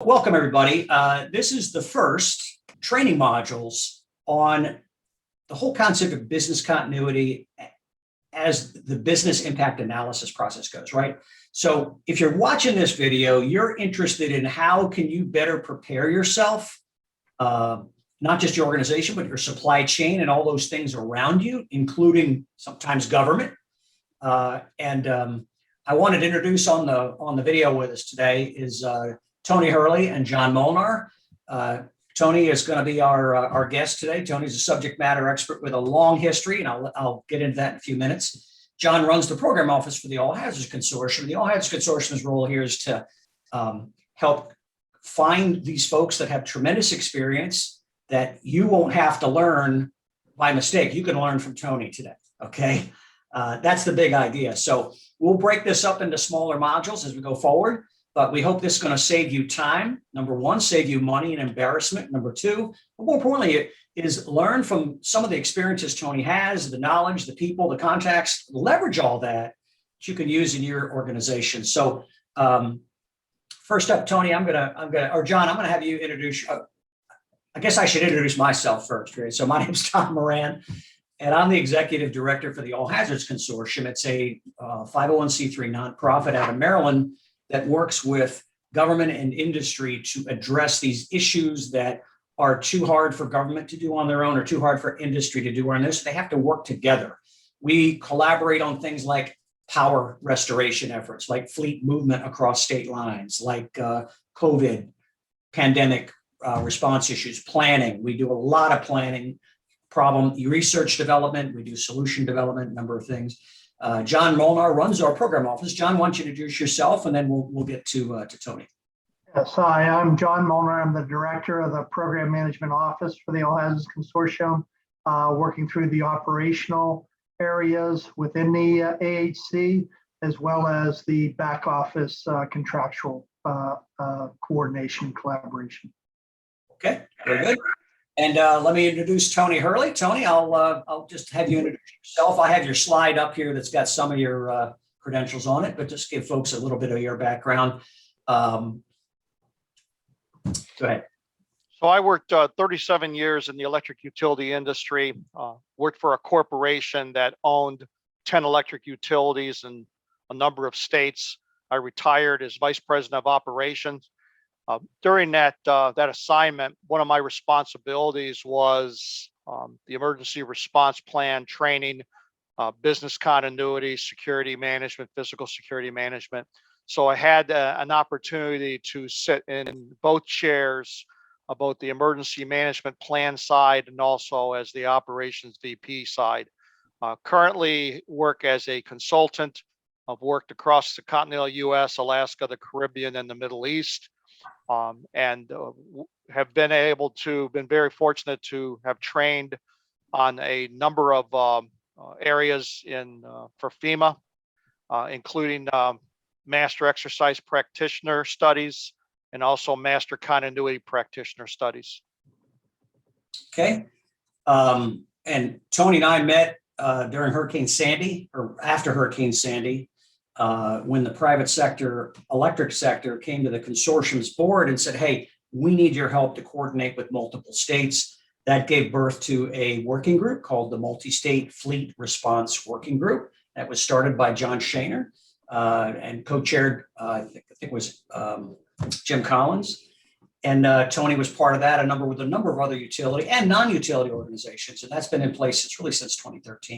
Welcome, everybody. This is the first training modules on the whole concept of business continuity as the business impact analysis process goes, right? So if you're watching this video, you're interested in how can you better prepare yourself, not just your organization, but your supply chain and all those things around you, including sometimes government. I wanted to introduce on the video with us today is Tony Hurley and John Molnar. Tony is going to be our guest today. Tony's a subject matter expert with a long history, and I'll get into that in a few minutes. John runs the program office for the All Hazards Consortium. The All Hazards Consortium's role here is to help find these folks that have tremendous experience that you won't have to learn by mistake. You can learn from Tony today, okay? That's the big idea. So we'll break this up into smaller modules as we go forward. But we hope this is going to save you time. Number one, save you money and embarrassment. Number two, but more importantly, is learn from some of the experiences Tony has, the knowledge, the people, the contacts, leverage all that you can use in your organization. So first up, Tony, or John, I'm gonna have you introduce. I guess I should introduce myself first, right? So my name's Tom Moran, and I'm the executive director for the All Hazards Consortium. It's a 501c3 nonprofit out of Maryland that works with government and industry to address these issues that are too hard for government to do on their own or too hard for industry to do on this. They have to work together. We collaborate on things like power restoration efforts, like fleet movement across state lines, like COVID pandemic response issues, planning. We do a lot of planning, problem research development. We do solution development, a number of things. John Molnar runs our program office. John, why don't you introduce yourself, and then we'll get to Tony. Yes, hi, I'm John Molnar. I'm the director of the Program Management Office for the All Hazards Consortium, working through the operational areas within the AHC, as well as the back office contractual coordination and collaboration. Okay, very good. And let me introduce Tony Hurley. Tony, I'll just have you introduce yourself. I have your slide up here that's got some of your credentials on it, but just give folks a little bit of your background. Go ahead. So I worked 37 years in the electric utility industry, worked for a corporation that owned 10 electric utilities in a number of states. I retired as vice president of operations. During that assignment, one of my responsibilities was the emergency response plan training, business continuity, security management, physical security management. So I had an opportunity to sit in both chairs, both the emergency management plan side and also as the operations VP side. Currently work as a consultant. I've worked across the continental US, Alaska, the Caribbean, and the Middle East. And have been very fortunate to have trained on a number of areas for FEMA, including master exercise practitioner studies and also master continuity practitioner studies. Okay. And Tony and I met during Hurricane Sandy, or after Hurricane Sandy, when the private sector, electric sector, came to the consortium's board and said, hey, we need your help to coordinate with multiple states. That gave birth to a working group called the Multi-State Fleet Response Working Group that was started by John Shaner and co-chaired, I think it was Jim Collins. And Tony was part of that, with a number of other utility and non-utility organizations. And that's been in place since 2013.